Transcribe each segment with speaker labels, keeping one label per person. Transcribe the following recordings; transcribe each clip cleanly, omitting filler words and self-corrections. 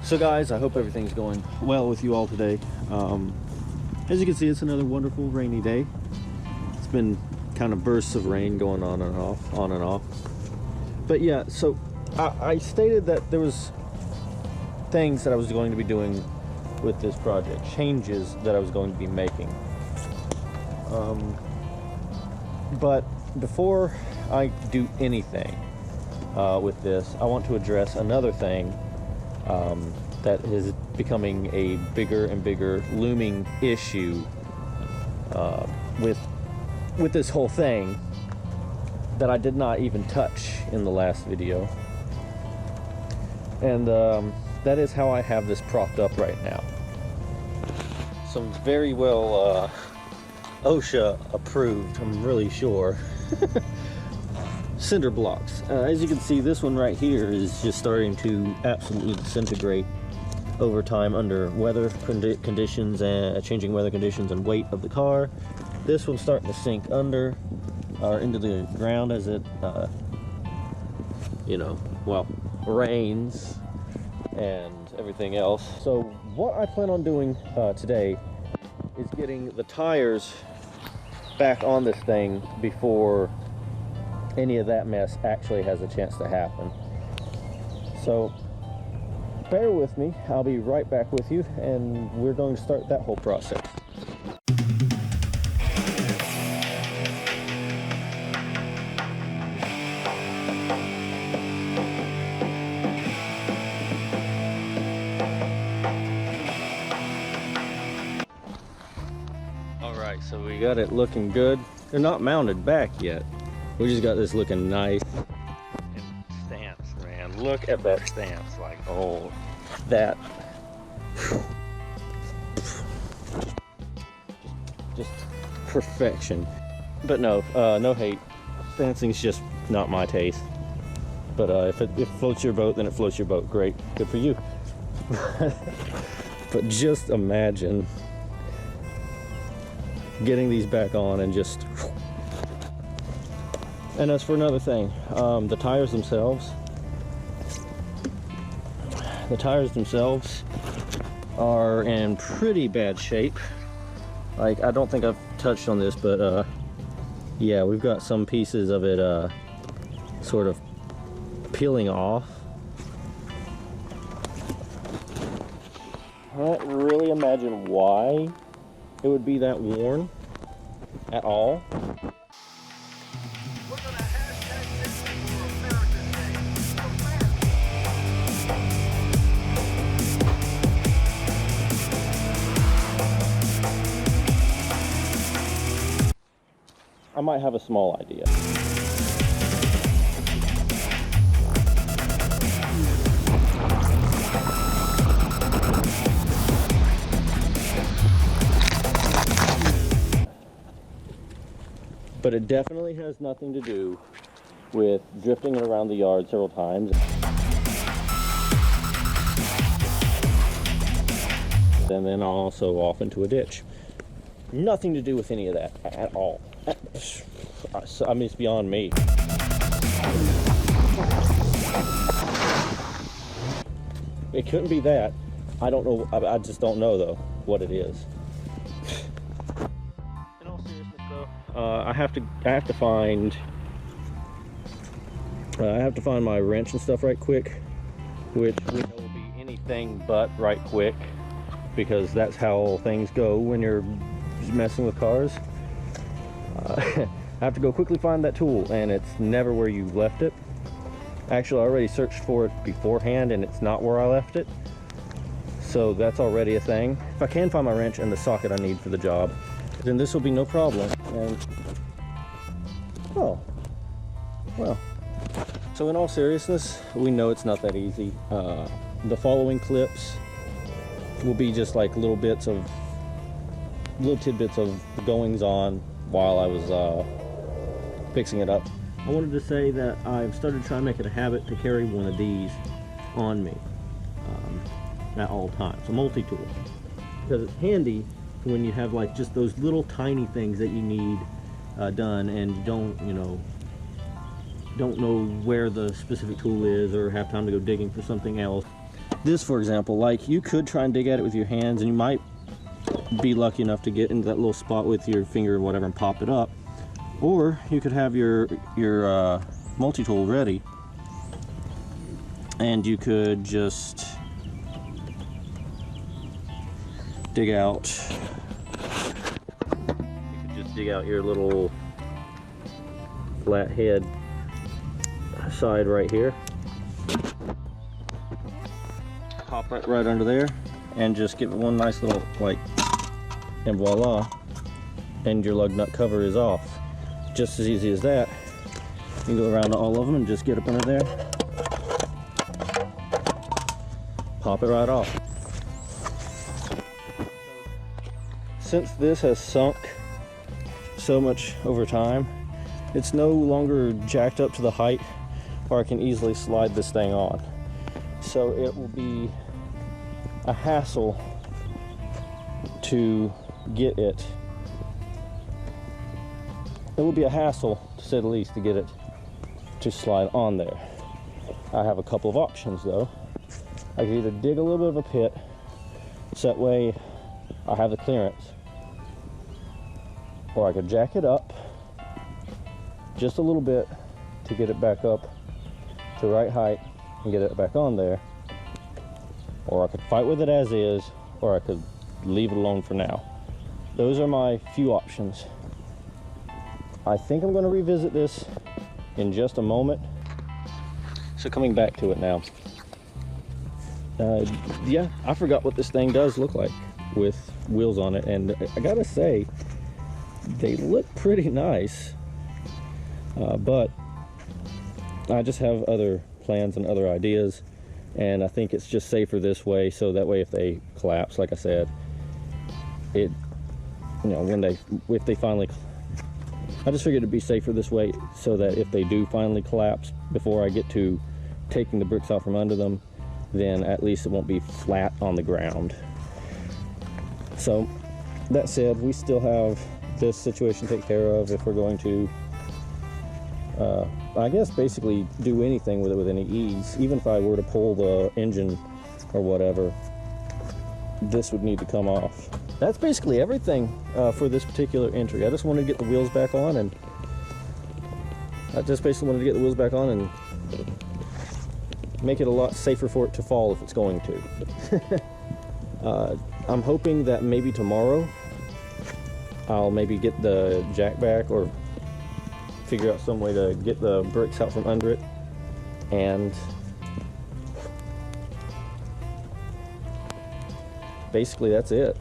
Speaker 1: So guys, I hope everything's going well with you all today. As you can see, it's another wonderful rainy day. It's been kind of bursts of rain going on and off. But yeah, so I stated that there was things that I was going to be doing with this project, changes that I was going to be making. But before I do anything with this, I want to address another thing that is becoming a bigger and bigger looming issue with this whole thing that I did not even touch in the last video. And that is how I have this propped up right now. Some very well OSHA approved, I'm really sure, cinder blocks. As you can see, this one right here is just starting to absolutely disintegrate over time under weather conditions and changing weather conditions and weight of the car. This one's starting to sink under or into the ground as it rains and everything else. So what I plan on doing today is getting the tires back on this thing before any of that mess actually has a chance to happen. So bear with me, I'll be right back with you, and we're going to start that whole process. Alright, so we got it looking good. They're not mounted back yet. We just got this looking nice. And stance, man. Look at that stance. Like, oh, that. Just perfection. But no, no hate. Stancing's just not my taste. But if it floats your boat, then it floats your boat. Great. Good for you. But just imagine getting these back on and just... And as for another thing, the tires themselves are in pretty bad shape. Like, I don't think I've touched on this, but yeah, we've got some pieces of it sort of peeling off. I don't really imagine why it would be that worn at all. I might have a small idea. But it definitely has nothing to do with drifting it around the yard several times. And then also off into a ditch. Nothing to do with any of that at all. I mean, it's beyond me. It couldn't be that. I don't know. I just don't know though what it is. In all seriousness though, I have to find my wrench and stuff right quick, which we know will be anything but right quick, because that's how things go when you're messing with cars. I have to go quickly find that tool, and it's never where you left it. Actually, I already searched for it beforehand, and it's not where I left it. So that's already a thing. If I can find my wrench and the socket I need for the job, then this will be no problem. And oh, well. So in all seriousness, we know it's not that easy. The following clips will be just like little tidbits of goings on while I was fixing it up. I wanted to say that I've started trying to make it a habit to carry one of these on me at all times, a multi-tool, because it's handy when you have like just those little tiny things that you need done, and don't know where the specific tool is or have time to go digging for something else. This, for example, like, you could try and dig at it with your hands, and you might be lucky enough to get into that little spot with your finger or whatever and pop it up. Or you could have your multi-tool ready, and you could just dig out. You could just dig out your little flat head side right here. Pop it right under there, and just give it one nice little like, and voila, and your lug nut cover is off. Just as easy as that. You can go around to all of them and just get up under there, pop it right off. Since this has sunk so much over time, it's no longer jacked up to the height where I can easily slide this thing on. So it will be a hassle to get it. It will be a hassle, to say the least, to get it to slide on there. I have a couple of options though. I could either dig a little bit of a pit, so that way I have the clearance, or I could jack it up just a little bit to get it back up to the right height and get it back on there. Or I could fight with it as is, or I could leave it alone for now. Those are my few options. I think I'm going to revisit this in just a moment. So coming back to it now. Yeah, I forgot what this thing does look like with wheels on it, and I gotta say, they look pretty nice. But I just have other plans and other ideas, and I think it's just safer this way, so that way if they collapse, like I said, it, if they finally, I just figured it'd be safer this way, so that if they do finally collapse before I get to taking the bricks out from under them, then at least it won't be flat on the ground. So that said, we still have this situation to take care of if we're going to I guess basically do anything with it with any ease. Even if I were to pull the engine or whatever, this would need to come off. That's basically everything for this particular entry. I just wanted to get the wheels back on, and make it a lot safer for it to fall if it's going to. I'm hoping that maybe tomorrow I'll maybe get the jack back, or figure out some way to get the bricks out from under it, and basically that's it.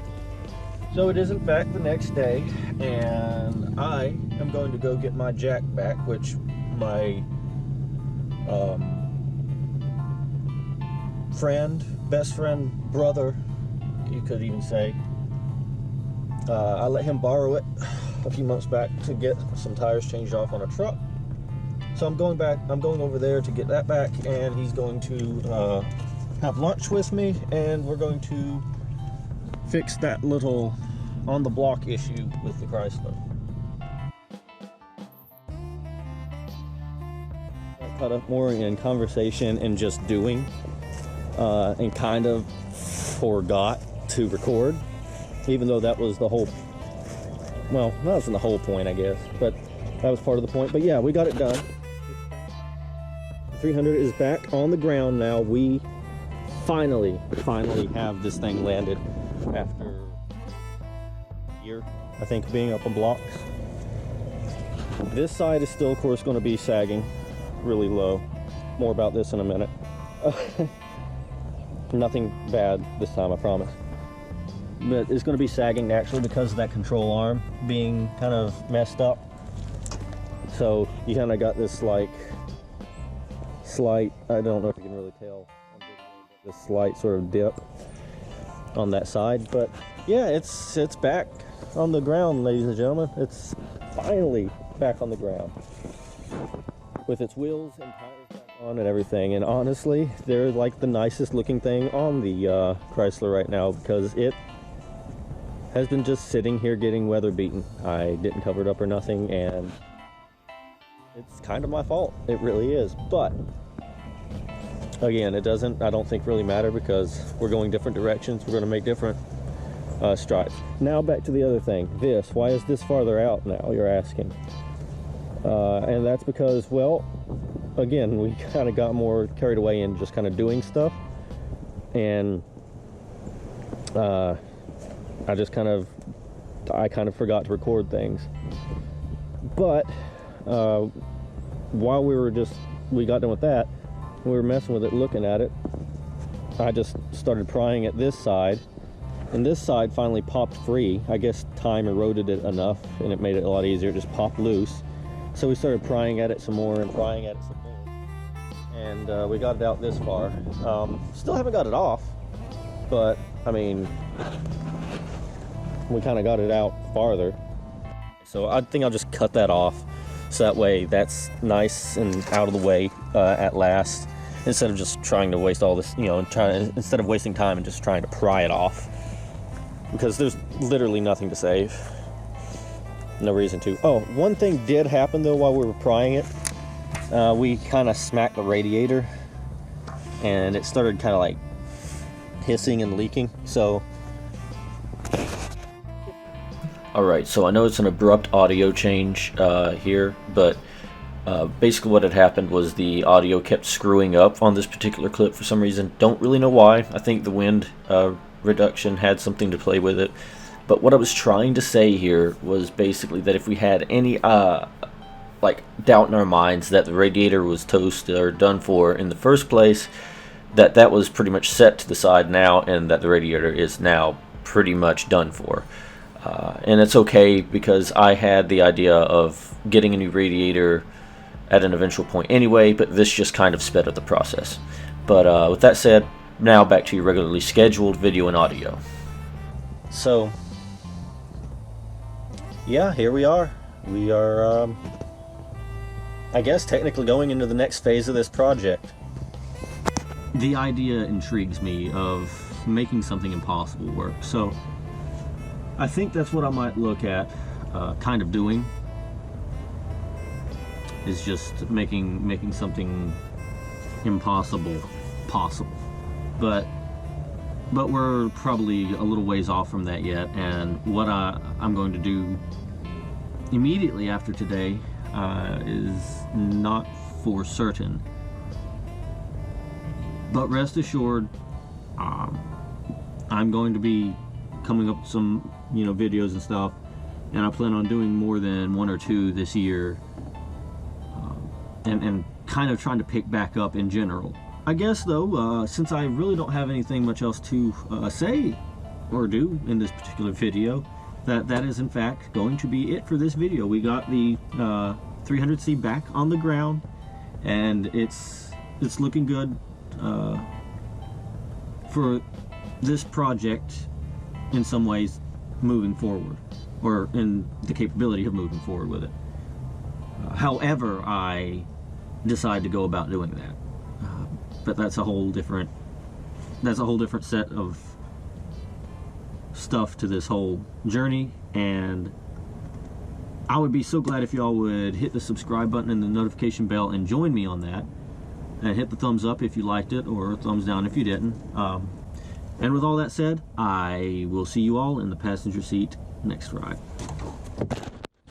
Speaker 1: So it isn't back the next day, and I am going to go get my jack back, which my best friend, brother, you could even say, I let him borrow it a few months back to get some tires changed off on a truck. So I'm going over there to get that back, and he's going to have lunch with me, and we're going to fix that little on the block issue with the Chrysler. I caught up more in conversation and just doing, and kind of forgot to record, even though that was the whole, well, that wasn't the whole point, I guess, but that was part of the point. But yeah, we got it done. 300 is back on the ground now. We finally have this thing landed after a year, I think, being up on blocks. This side is still, of course, going to be sagging really low. More about this in a minute. Nothing bad this time, I promise. But it's going to be sagging naturally because of that control arm being kind of messed up. So you kind of got this like slight, I don't know if you can really tell, this slight sort of dip on that side. But yeah, it's back on the ground, ladies and gentlemen. It's finally back on the ground with its wheels and tires back on and everything. And honestly, they're like the nicest looking thing on the Chrysler right now, because it has been just sitting here getting weather beaten. I didn't cover it up or nothing, and it's kind of my fault. It really is. But again, it doesn't, I don't think, really matter, because we're going different directions. We're going to make different strides. Now back to the other thing. This, why is this farther out now, you're asking? And that's because, well, again, we kind of got more carried away in just kind of doing stuff, and I kind of forgot to record things. But while we got done with that, we were messing with it, looking at it, I just started prying at this side, and this side finally popped free. I guess time eroded it enough and it made it a lot easier. It just popped loose. So we started prying at it some more and prying at it some more, and we got it out this far. Still haven't got it off, but I mean, we kind of got it out farther. So I think I'll just cut that off, so that way that's nice and out of the way at last, instead of just trying to waste all this, you know, instead of wasting time and just trying to pry it off, because there's literally nothing to save. No reason to. Oh, one thing did happen though while we were prying it. We kind of smacked the radiator, and it started kind of like hissing and leaking. So alright, so I know it's an abrupt audio change here, but basically what had happened was the audio kept screwing up on this particular clip for some reason. Don't really know why. I think the wind reduction had something to play with it. But what I was trying to say here was basically that if we had any like doubt in our minds that the radiator was toast or done for in the first place, that was pretty much set to the side now, and that the radiator is now pretty much done for. And it's okay, because I had the idea of getting a new radiator at an eventual point anyway, but this just kind of sped up the process. But with that said, now back to your regularly scheduled video and audio. So yeah, here we are. We are, I guess, technically going into the next phase of this project. The idea intrigues me of making something impossible work, so I think that's what I might look at kind of doing, is just making something impossible possible. But we're probably a little ways off from that yet, and what I'm going to do immediately after today is not for certain. But rest assured, I'm going to be coming up with some, you know, videos and stuff, and I plan on doing more than 1 or 2 this year, and kind of trying to pick back up in general. I guess though, since I really don't have anything much else to say or do in this particular video, that is in fact going to be it for this video. We got the 300C back on the ground, and it's looking good for this project in some ways moving forward, or in the capability of moving forward with it. However I decide to go about doing that. But that's a whole different set of stuff to this whole journey, and I would be so glad if y'all would hit the subscribe button and the notification bell and join me on that, and hit the thumbs up if you liked it, or thumbs down if you didn't. And with all that said, I will see you all in the passenger seat next ride.